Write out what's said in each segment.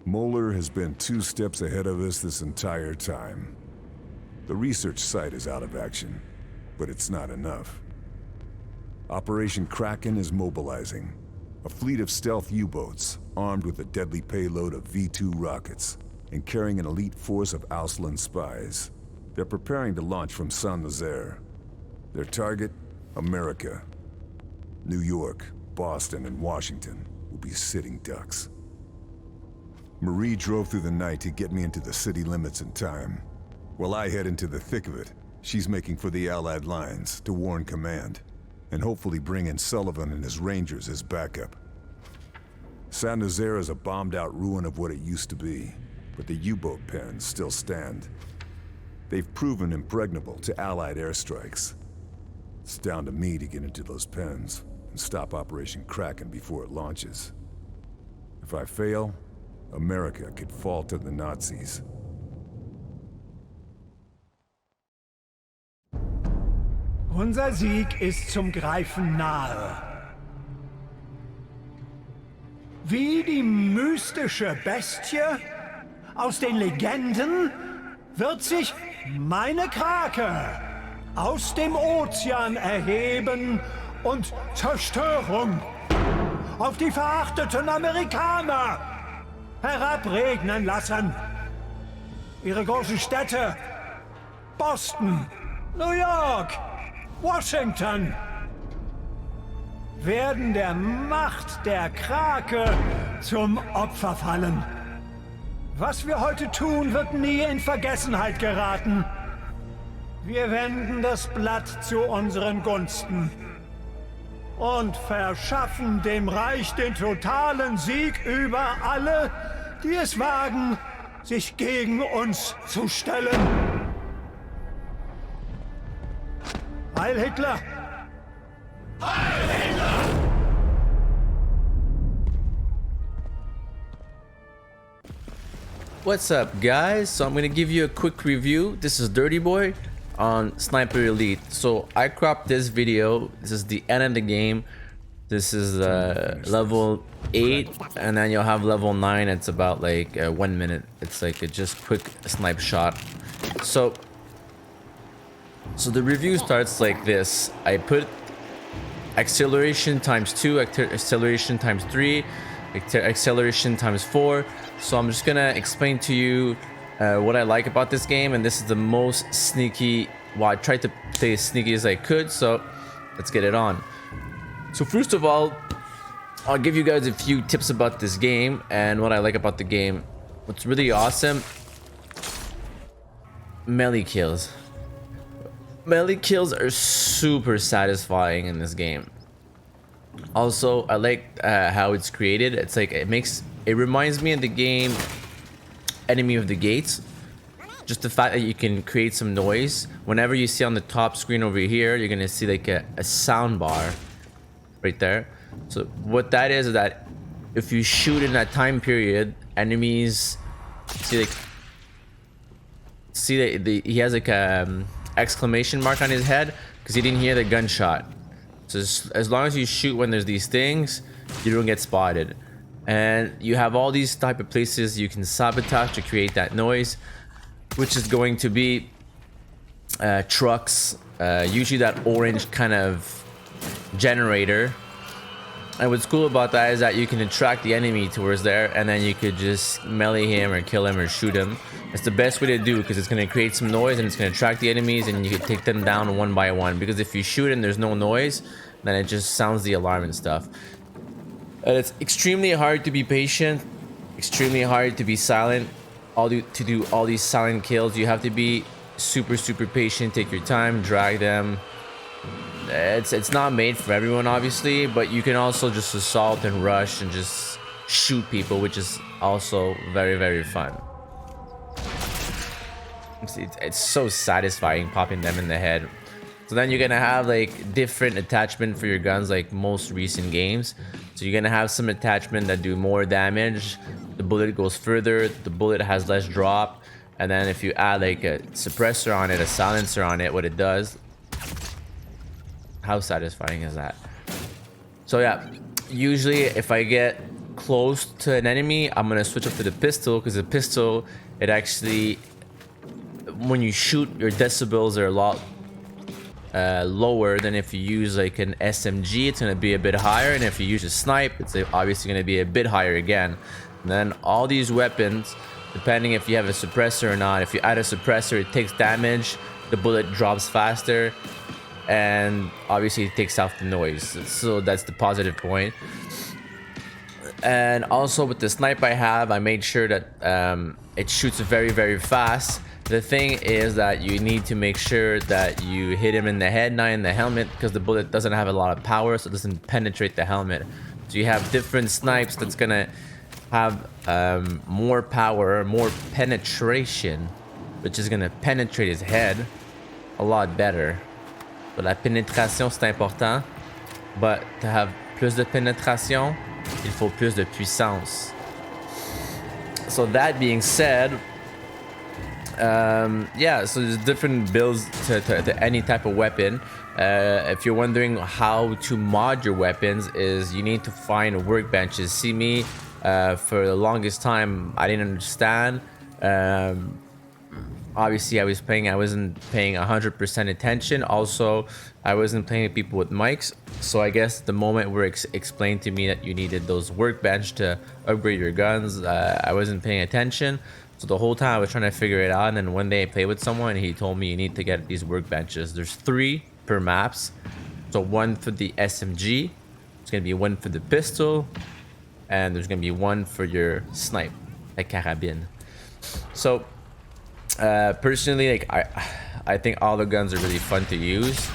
Moeller has been 2 steps ahead of us this entire time. The research site is out of action, but it's not enough. Operation Kraken is mobilizing. A fleet of stealth U-boats, armed with a deadly payload of V-2 rockets, and carrying an elite force of Auslan spies. They're preparing to launch from Saint-Nazaire. Their target? America. New York, Boston, and Washington will be sitting ducks. Marie drove through the night to get me into the city limits in time. While I head into the thick of it, she's making for the Allied lines to warn command, and hopefully bring in Sullivan and his Rangers as backup. Saint-Nazaire is a bombed-out ruin of what it used to be, but the U-boat pens still stand. They've proven impregnable to Allied airstrikes. It's down to me to get into those pens and stop Operation Kraken before it launches. If I fail, America could fall to the Nazis. Unser Sieg ist zum Greifen nahe. Wie die mystische Bestie aus den Legenden wird sich meine Krake aus dem Ozean erheben und Zerstörung auf die verachteten Amerikaner herabregnen lassen. Ihre großen Städte, Boston, New York, Washington, werden der Macht der Krake zum Opfer fallen. Was wir heute tun, wird nie in Vergessenheit geraten. Wir wenden das Blatt zu unseren Gunsten und verschaffen dem Reich den totalen Sieg über alle, die es wagen, sich gegen uns zu stellen. Heil Hitler! Heil Hitler! What's up, guys? So I'm gonna give you a quick review. This is Dirty Boy on Sniper Elite. So I cropped this video. This is the end of the game. This is level 8, and then you'll have level 9. It's about like 1 minute. It's like a just quick snipe shot. So the review starts like this. I put acceleration times 2, acceleration times 3, acceleration times 4. So I'm just gonna explain to you what I like about this game, and this is the most sneaky. Well, I tried to play as sneaky as I could, so let's get it on. So first of all, I'll give you guys a few tips about this game and what I like about the game. What's really awesome: melee kills. Melee kills are super satisfying in this game. Also, I like how it's created. It's like it reminds me of the game Enemy of the Gates. Just the fact that you can create some noise. Whenever you see on the top screen over here, you're gonna see like a sound bar right there. So what that is that if you shoot in that time period, enemies see that he has like a exclamation mark on his head because he didn't hear the gunshot. So as long as you shoot when there's these things, you don't get spotted. And you have all these type of places you can sabotage to create that noise, which is going to be trucks, usually that orange kind of generator. And what's cool about that is that you can attract the enemy towards there, and then you could just melee him or kill him or shoot him. It's the best way to do, because it's going to create some noise and it's going to attract the enemies, and you can take them down one by one. Because if you shoot and there's no noise, then it just sounds the alarm and stuff. And it's extremely hard to be patient, extremely hard to be silent. To do all these silent kills, you have to be super patient. Take your time, drag them. It's not made for everyone, obviously, but you can also just assault and rush and just shoot people, which is also very fun. It's so satisfying popping them in the head. So then you're gonna have like different attachment for your guns, like most recent games. So you're gonna have some attachment that do more damage. The bullet goes further, the bullet has less drop, and then if you add like a suppressor on it, a silencer on it, what it does, how satisfying is that? So yeah, usually if I get close to an enemy, I'm gonna switch up to the pistol, because the pistol, it actually, when you shoot, your decibels are a lot lower than if you use like an SMG. It's gonna be a bit higher, and if you use a snipe, it's obviously gonna be a bit higher again. And then all these weapons, depending if you have a suppressor or not, if you add a suppressor, it takes damage, the bullet drops faster, and obviously it takes out the noise. So that's the positive point. And also with the snipe I have, I made sure that it shoots very, very fast. The thing is that you need to make sure that you hit him in the head, not in the helmet, because the bullet doesn't have a lot of power, so it doesn't penetrate the helmet. So you have different snipes that's gonna have more power, more penetration, which is gonna penetrate his head a lot better. So la pénétration c'est important, but to have plus de pénétration, il faut plus de puissance. So that being said, yeah, so there's different builds to any type of weapon. If you're wondering how to mod your weapons, is you need to find workbenches. See me, for the longest time I didn't understand. Obviously I wasn't paying 100% attention. Also, I wasn't playing with people with mics, so I guess the moment where explained to me that you needed those workbench to upgrade your guns, I wasn't paying attention. So the whole time I was trying to figure it out, and then one day I played with someone and he told me you need to get these workbenches. There's 3 per maps. So 1 for the SMG, it's gonna be 1 for the pistol, and there's gonna be 1 for your snipe, like carabine. So personally, like I think all the guns are really fun to use.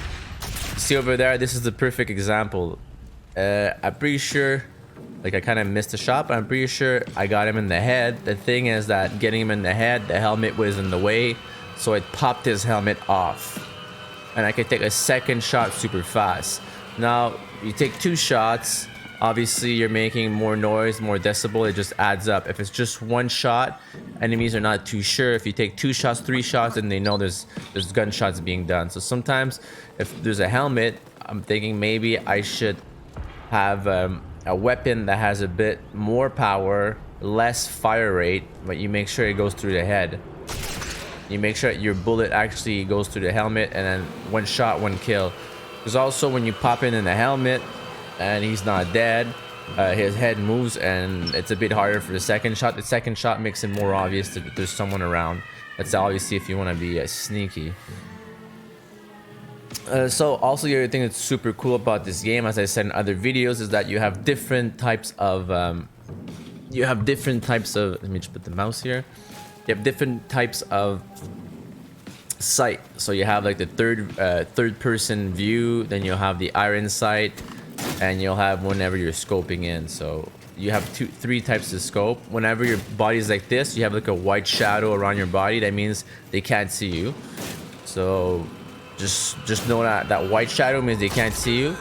See over there, this is the perfect example. I'm pretty sure, like I kind of missed a shot, but I'm pretty sure I got him in the head. The thing is that getting him in the head, the helmet was in the way, so it popped his helmet off. And I could take a second shot super fast. Now, you take 2 shots, obviously you're making more noise, more decibel, it just adds up. If it's just 1 shot, enemies are not too sure. If you take 2 shots, 3 shots, then they know there's gunshots being done. So sometimes if there's a helmet, I'm thinking maybe I should have a weapon that has a bit more power, less fire rate, but you make sure it goes through the head. You make sure your bullet actually goes through the helmet, and then 1 shot, 1 kill. Because also when you pop in the helmet and he's not dead, his head moves and it's a bit harder for the second shot. The second shot makes it more obvious that there's someone around. That's obviously if you want to be sneaky. So also the other thing that's super cool about this game, as I said in other videos, is that you have different types of let me just put the mouse here. You have different types of sight. So you have like the third person view, then you'll have the iron sight, and you'll have whenever you're scoping in. So you have 3 types of scope. Whenever your body's like this, you have like a white shadow around your body. That means they can't see you. So just know that white shadow means they can't see you.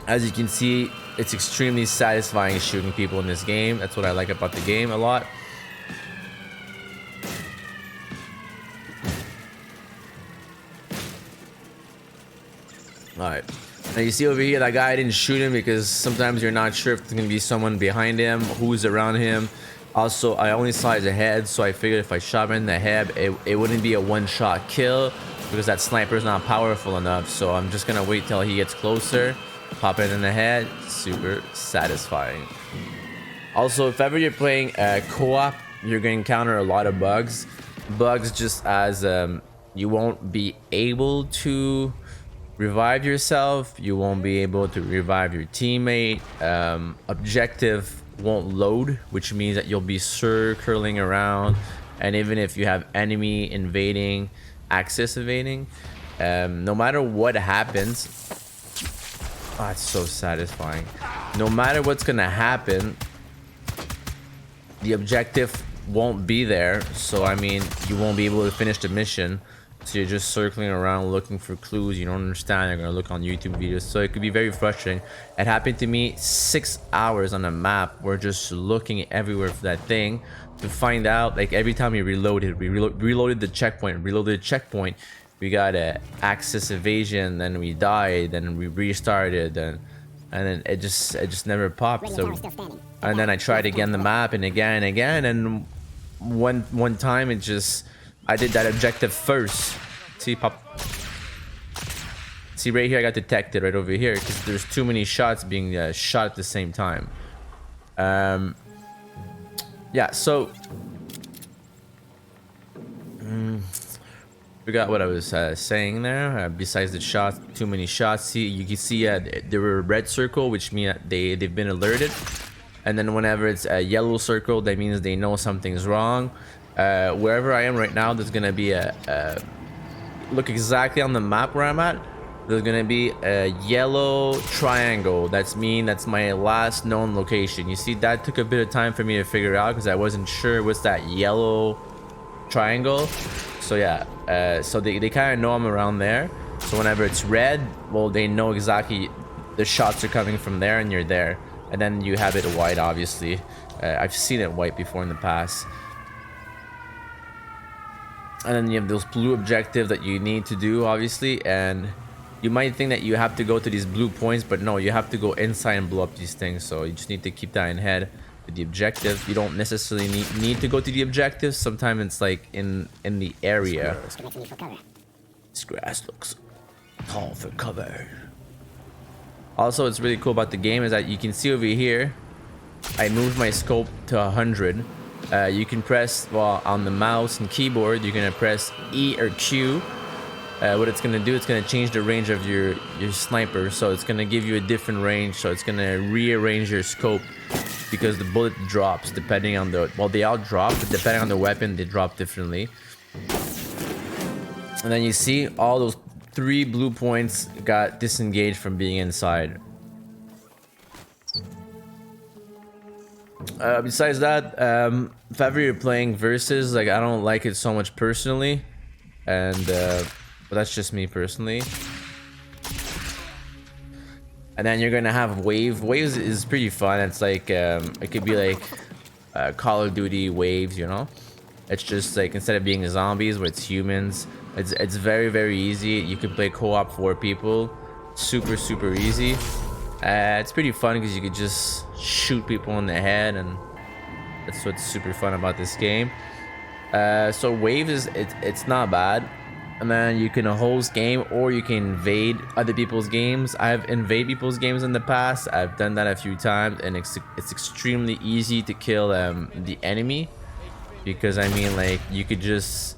As you can see, it's extremely satisfying shooting people in this game. That's what I like about the game a lot. Alright, now you see over here, that guy, I didn't shoot him because sometimes you're not sure if there's gonna be someone behind him, who's around him. Also, I only saw his head, so I figured if I shot him in the head, it wouldn't be a 1-shot kill because that sniper's not powerful enough. So I'm just gonna wait till he gets closer, pop it in the head. Super satisfying. Also, if ever you're playing co-op, you're gonna encounter a lot of bugs. Bugs just as you won't be able to revive yourself, you won't be able to revive your teammate, objective won't load, which means that you'll be circling around, and even if you have enemy invading, axis evading, no matter what happens, oh, it's so satisfying. No matter what's gonna happen, the objective won't be there, so I mean you won't be able to finish the mission. So you're just circling around looking for clues you don't understand. You're gonna look on YouTube videos, so it could be very frustrating. It happened to me 6 hours on a map. We're just looking everywhere for that thing to find out. Like every time we reloaded, reloaded the checkpoint, we got a axis evasion, then we died, then we restarted, and and then it just never popped. So, and then I tried again the map and again, and one time it just, I did that objective first. See, pop. See right here, I got detected right over here because there's too many shots being shot at the same time. Yeah, so forgot what I was saying there. Besides the shots, too many shots. See, you can see there were a red circle, which means they've been alerted, and then whenever it's a yellow circle, that means they know something's wrong. Wherever I am right now, there's gonna be look exactly on the map where I'm at. There's gonna be a yellow triangle. That's my last known location. You see, that took a bit of time for me to figure out because I wasn't sure what's that yellow triangle. So yeah, so they kind of know I'm around there. So whenever it's red, well, they know exactly the shots are coming from there and you're there. And then you have it white, obviously. I've seen it white before in the past. And then you have those blue objectives that you need to do, obviously, and you might think that you have to go to these blue points, but no, you have to go inside and blow up these things. So you just need to keep that in head with the objective. You don't necessarily need to go to the objective. Sometimes it's like in the area. This grass looks tall for cover. Also, what's really cool about the game is that you can see over here, I moved my scope to 100. You can press, well, on the mouse and keyboard, you're gonna press E or Q. What it's gonna do, it's gonna change the range of your sniper, so it's gonna give you a different range. So it's gonna rearrange your scope because the bullet drops depending on the, well, they all drop, but depending on the weapon, they drop differently. And then you see all those 3 blue points got disengaged from being inside. Besides that, if ever you're playing versus, like, I don't like it so much personally, and but that's just me personally. And then you're gonna have waves is pretty fun. It's like it could be like Call of Duty waves, you know. It's just like, instead of being zombies where it's humans, it's very easy. You can play co-op 4 people, super easy. It's pretty fun because you could just shoot people in the head, and that's what's super fun about this game. So waves it's not bad. And then you can host game, or you can invade other people's games. I've invaded people's games in the past. I've done that a few times, and it's extremely easy to kill the enemy, because I mean, like, you just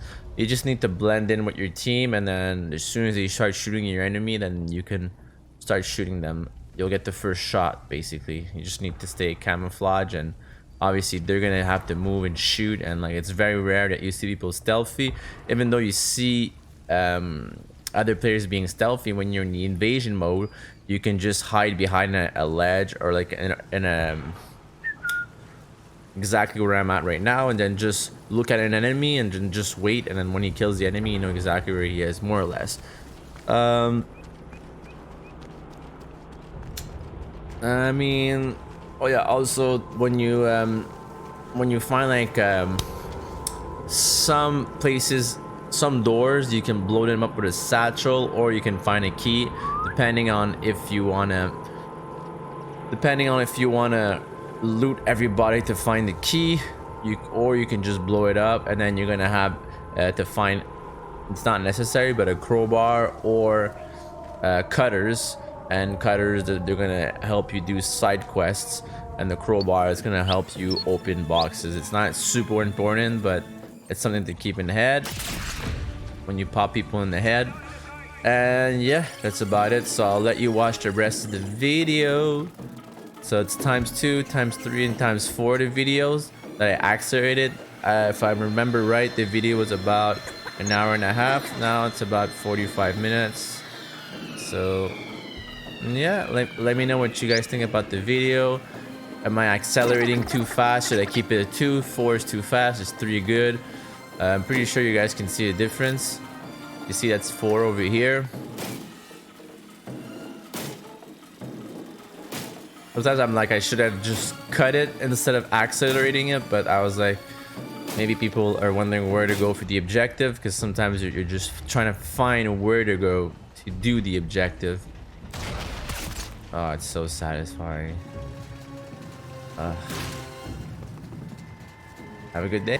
need to blend in with your team, and then as soon as you start shooting your enemy, then you can start shooting them. You'll get the first shot. Basically, you just need to stay camouflage, and obviously they're gonna have to move and shoot, and like, it's very rare that you see people stealthy, even though you see other players being stealthy. When you're in the invasion mode, you can just hide behind a ledge, or like in a exactly where I'm at right now, and then just look at an enemy and then just wait, and then when he kills the enemy, you know exactly where he is, more or less. I mean, oh yeah, also when you find like some places, some doors, you can blow them up with a satchel, or you can find a key, depending on if you wanna loot everybody to find the key. Or you can just blow it up, and then you're gonna have to find, it's not necessary, but a crowbar or cutters. And cutters, they're gonna help you do side quests, and the crowbar is gonna help you open boxes. It's not super important, but it's something to keep in the head when you pop people in the head. And yeah, that's about it. So I'll let you watch the rest of the video. So it's ×2, ×3, and ×4 the videos that I accelerated. If I remember right, the video was about an hour and a half. Now it's about 45 minutes. So yeah, let me know what you guys think about the video. Am I accelerating too fast? Should I keep it at 2? 4 is too fast. Is 3 good? I'm pretty sure you guys can see the difference. You see that's 4 over here. Sometimes I'm like, I should have just cut it instead of accelerating it, but I was like, maybe people are wondering where to go for the objective, because sometimes you're just trying to find where to go to do the objective. Oh, it's so satisfying. Have a good day.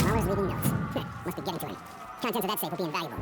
Hours reading notes. Must be getting to him. Contents of that safe will be invaluable.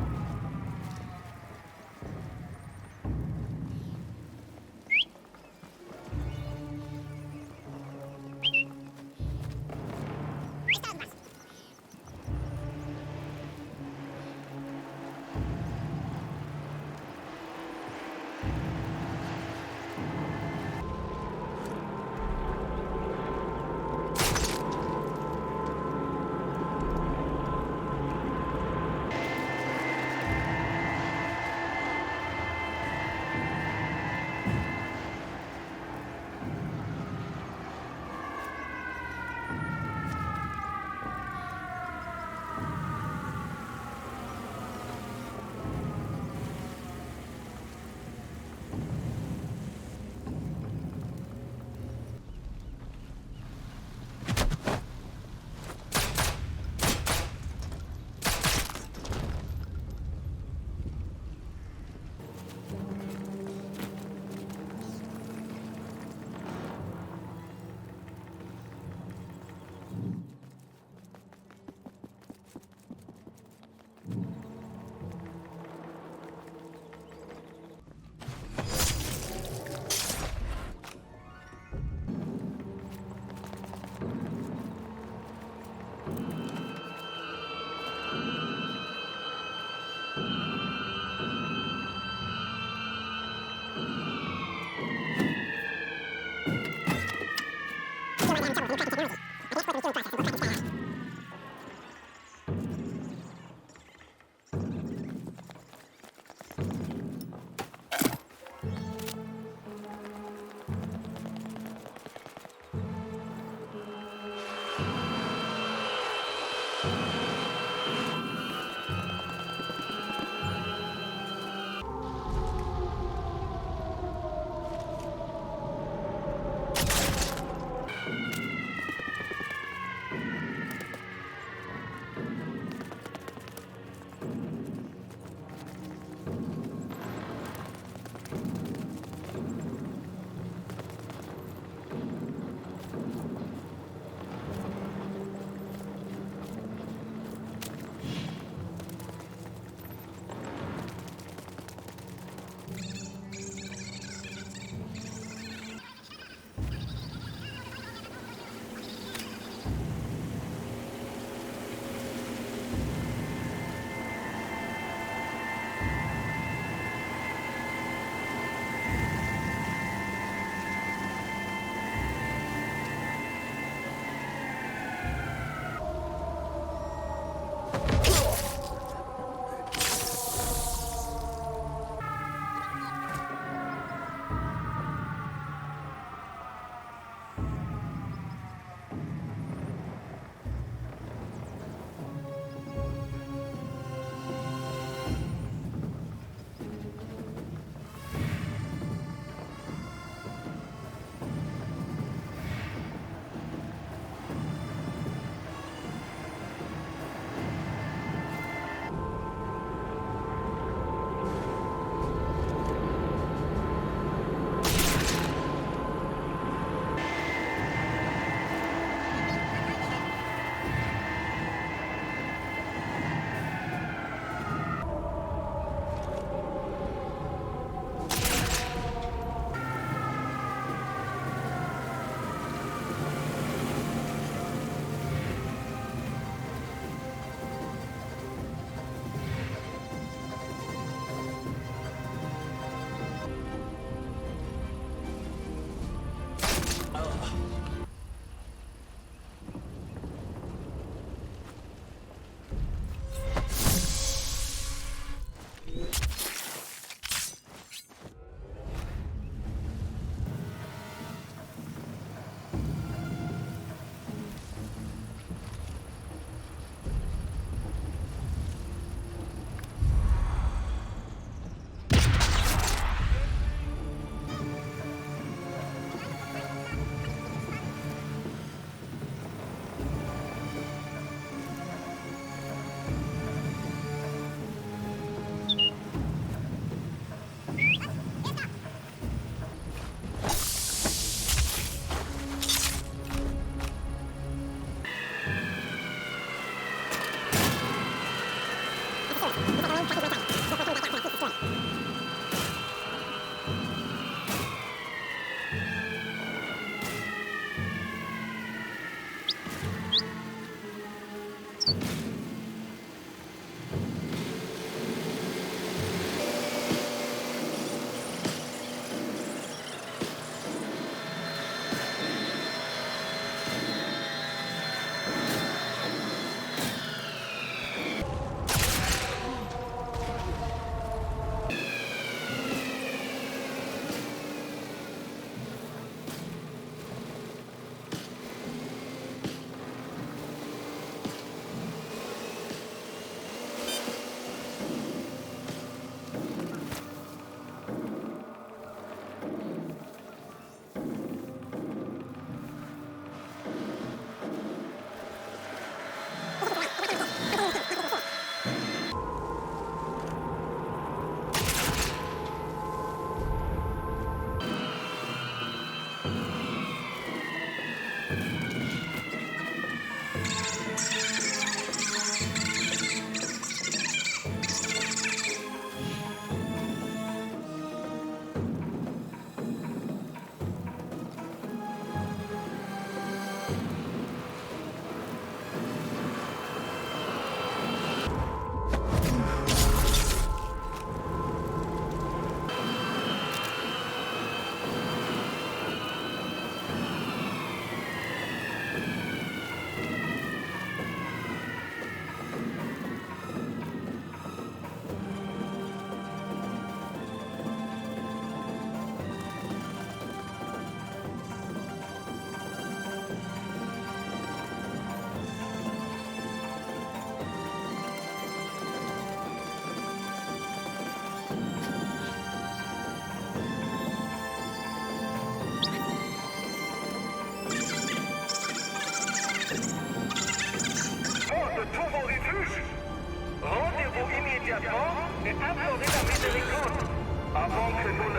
immédiatement et implorer la miséricorde avant que nous ne...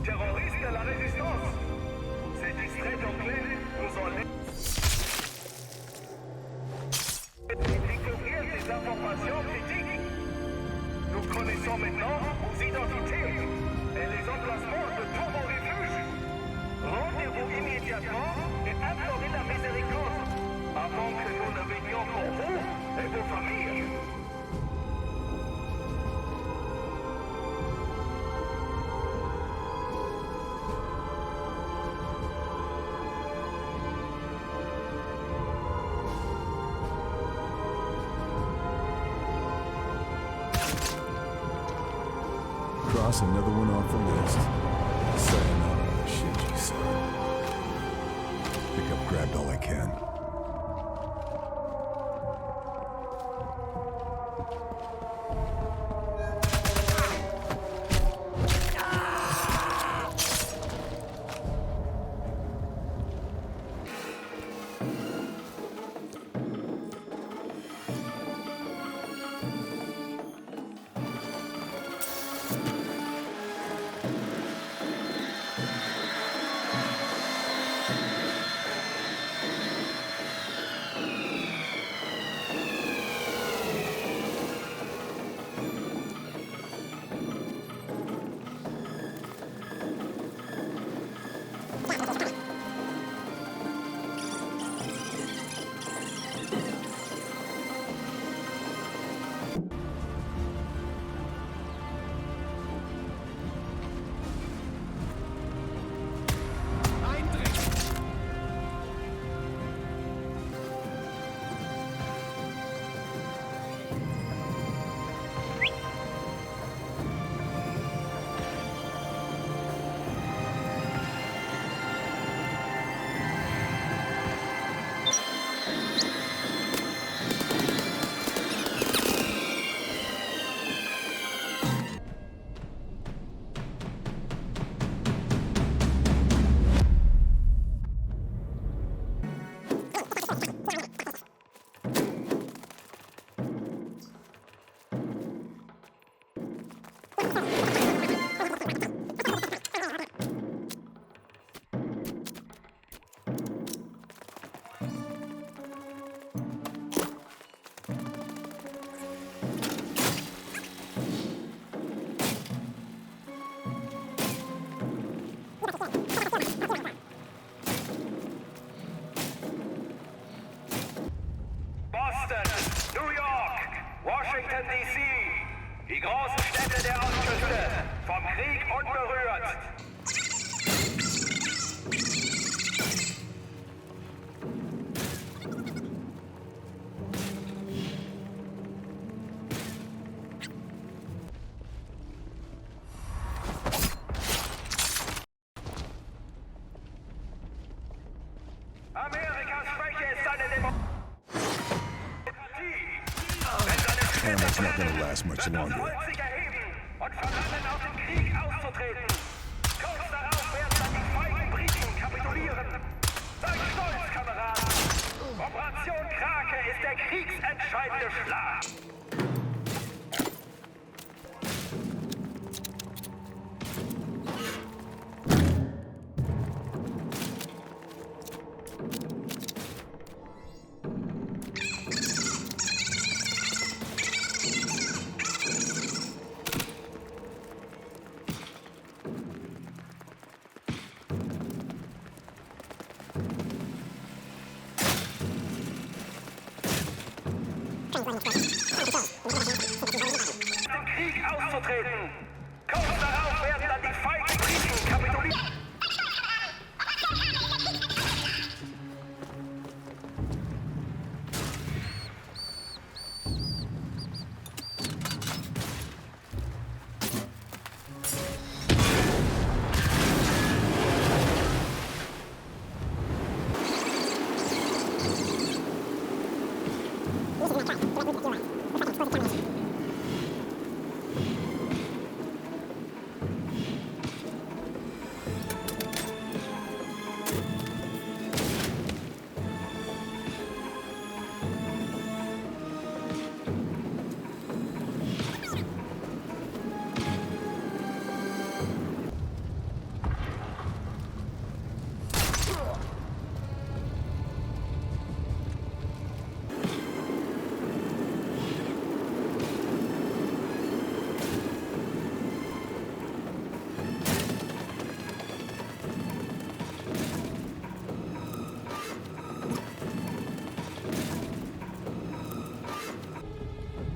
Terroristes de la résistance! Ces distraits anglais nous ont découvrir des informations critiques. Nous connaissons maintenant vos identités et les emplacements de tous vos refuges. Rendez-vous immédiatement et implorez la miséricorde avant que nous ne venions pour vous et vos familles. Cross another one off the list. Sayonara, Shinji-san. Think I've grabbed all I can. Washington D.C., die großen Städte der Ostküste, vom Krieg unberührt. Amerikas Schwäche ist seine Demokratie. Hammer's not gonna last much Wird das longer. Volk sich erheben und verlangen, aus dem Krieg auszutreten. kontrollieren. Seid stolz, Kameraden. Operation Krake ist der kriegsentscheidende Schlag. Den Krieg auszutreten. Kurz darauf werden dann die feigen Briten kapitulieren.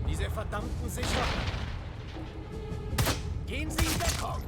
Diese verdammten Sicherungen. Gehen Sie in Deckung!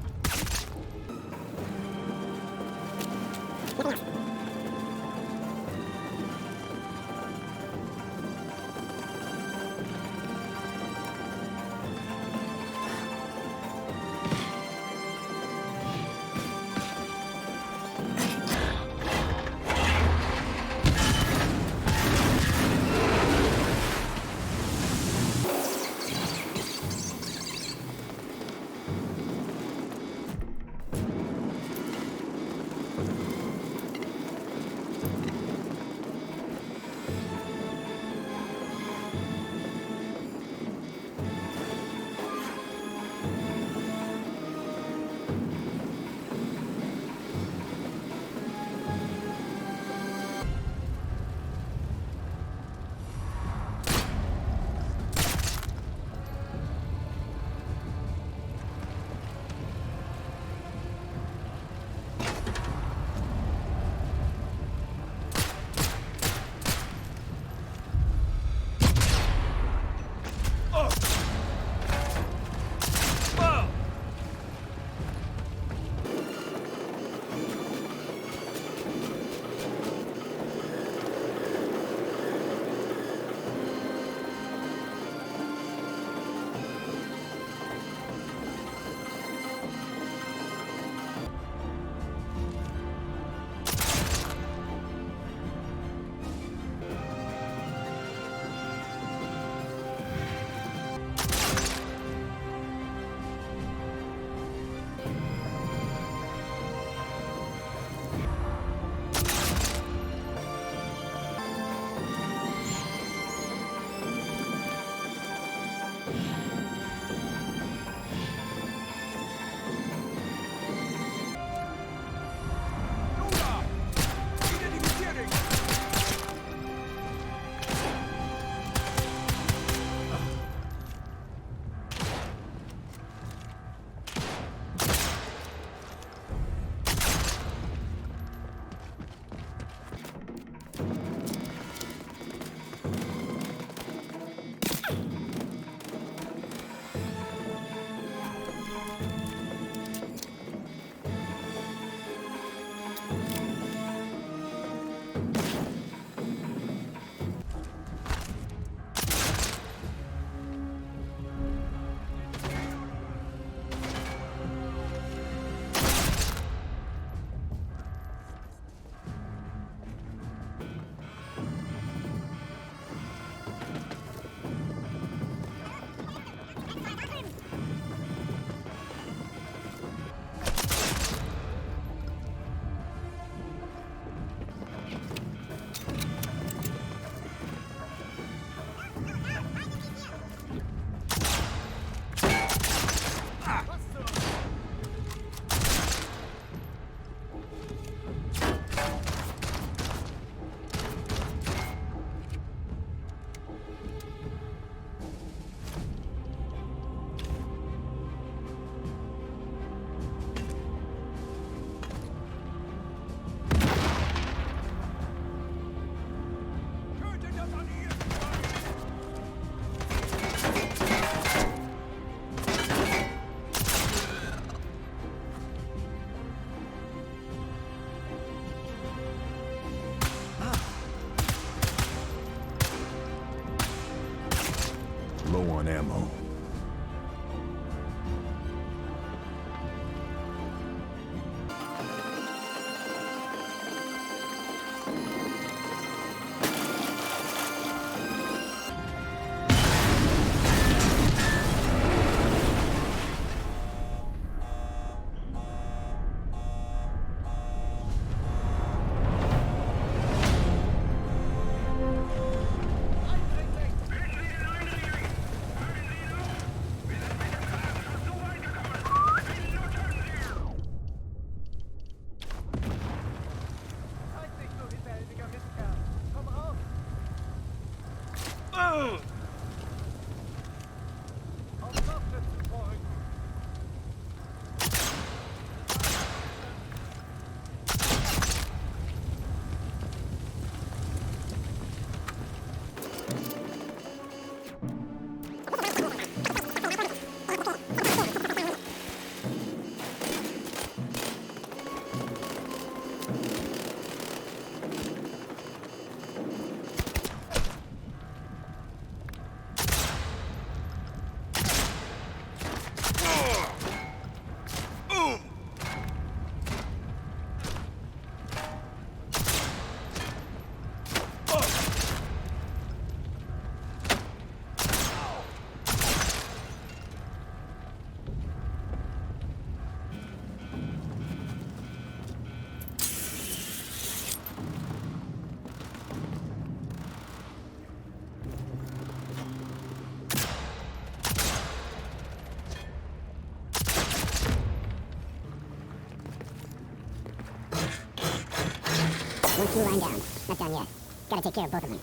New line down. Not done yet. Gotta take care of both of them.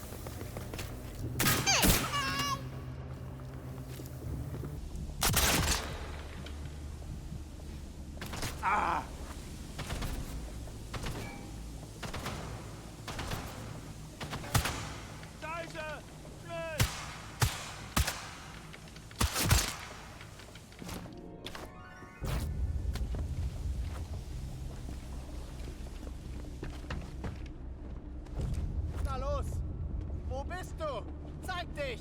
Na los! Wo bist du? Zeig dich!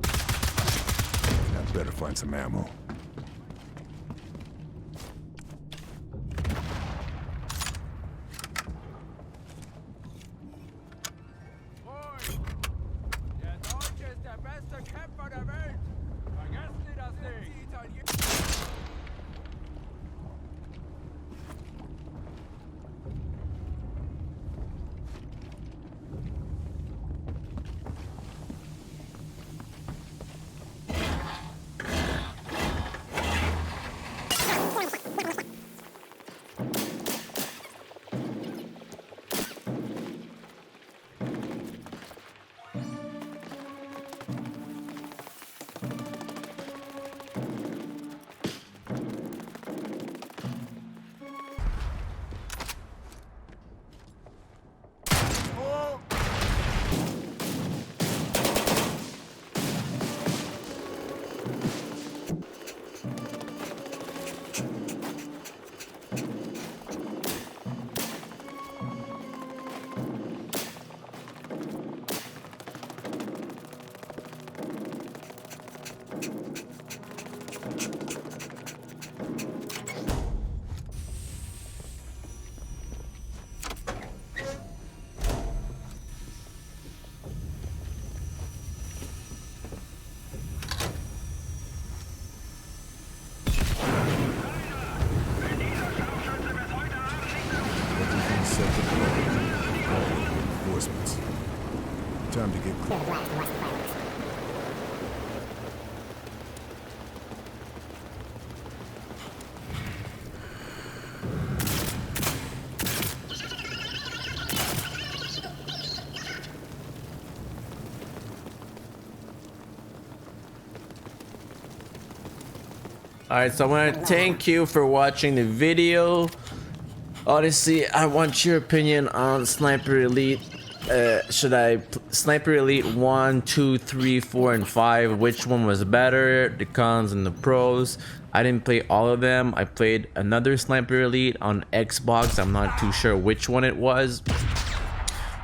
I better find some ammo. Der Deutsche ist der beste Kämpfer der Welt! Vergessen Sie das nicht! Die Italiener... Reinforcements. Time to get Clear the blast and watch the fireworks. Alright, so I want to thank you for watching the video. Honestly, I want your opinion on Sniper Elite. Should I Sniper Elite 1, 2, 3, 4, and 5? Which one was better? The cons and the pros. I didn't play all of them. I played another Sniper Elite on Xbox. I'm not too sure which one it was.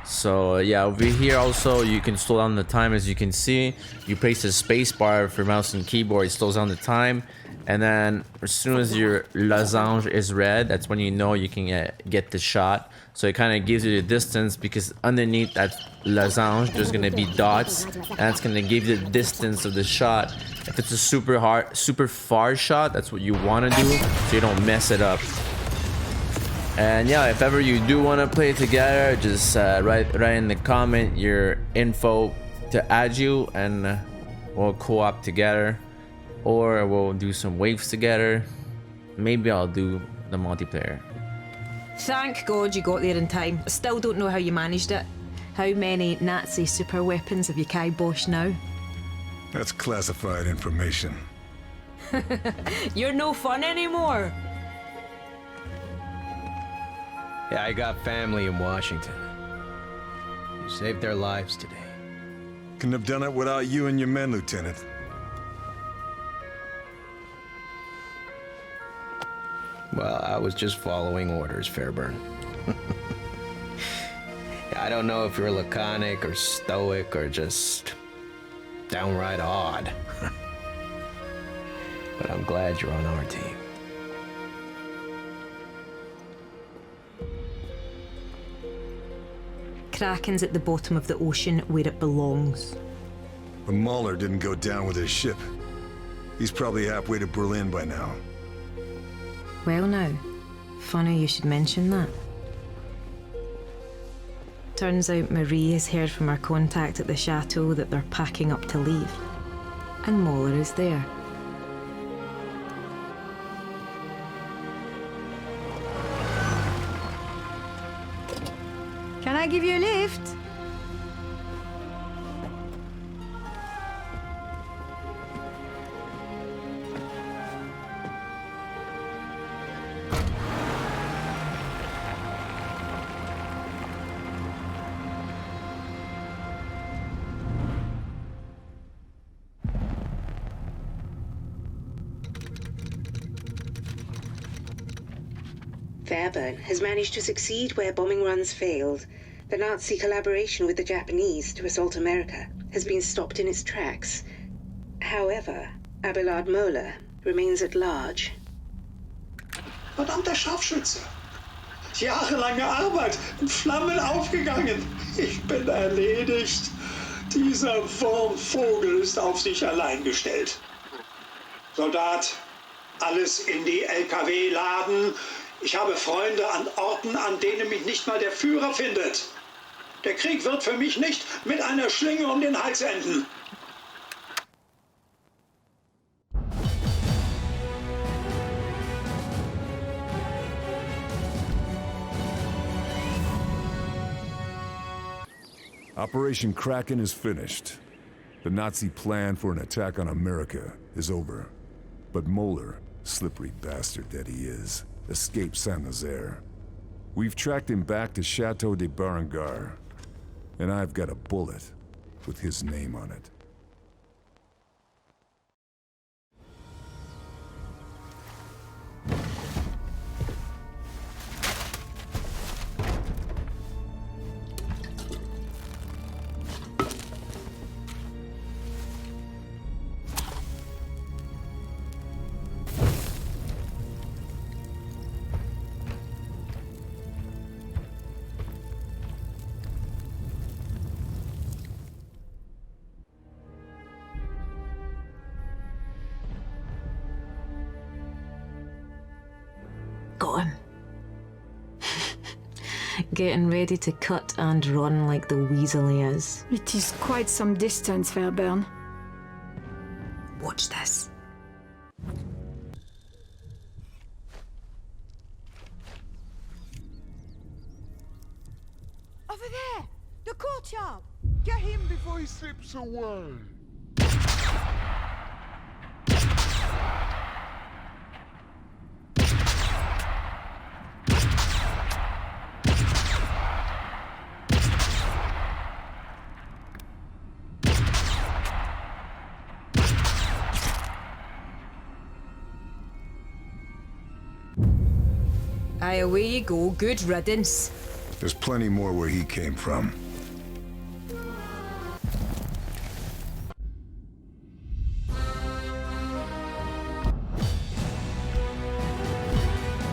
So yeah, over here also you can slow down the time. As you can see, you place the space bar for mouse and keyboard, it slows down the time. And then as soon as your losange is red, that's when you know you can get the shot. So it kind of gives you the distance, because underneath that losange there's gonna be dots, and that's gonna give you the distance of the shot. If it's a super far shot, that's what you want to do, so you don't mess it up. And yeah, if ever you do want to play together, just write in the comment your info to add you, and we'll co-op together. Or we'll do some waves together. Maybe I'll do the multiplayer. Thank God you got there in time. I still don't know how you managed it. How many Nazi super weapons have you kiboshed now? That's classified information. You're no fun anymore. Yeah, I got family in Washington. You saved their lives today. Couldn't have done it without you and your men, Lieutenant. Well, I was just following orders, Fairburn. I don't know if you're laconic or stoic or just downright odd. But I'm glad you're on our team. Kraken's at the bottom of the ocean where it belongs. But Mahler didn't go down with his ship. He's probably halfway to Berlin by now. Well now, funny you should mention that. Turns out Marie has heard from our contact at the chateau that they're packing up to leave. And Mahler is there. I give you a lift? Fairburn has managed to succeed where bombing runs failed. The Nazi collaboration with the Japanese to assault America has been stopped in its tracks. However, Abelard Moeller remains at large. Verdammter Scharfschütze! Jahrelange Arbeit in Flammen aufgegangen. Ich bin erledigt. Dieser Wurmvogel ist auf sich allein gestellt. Soldat, alles in die LKW laden. Ich habe Freunde an Orten, an denen mich nicht mal der Führer findet. Der Krieg wird für mich nicht mit einer Schlinge um den Hals enden. Operation Kraken is finished. The Nazi plan for an attack on America is over. But Moeller, slippery bastard that he is, escaped Saint-Nazaire. We've tracked him back to Chateau de Berengar, and I've got a bullet with his name on it. Got him. Getting ready to cut and run like the weasel he is. It is quite some distance, Fairburn. Watch this. Over there! The courtyard! Get him before he slips away! Aye, away you go. Good riddance. There's plenty more where he came from.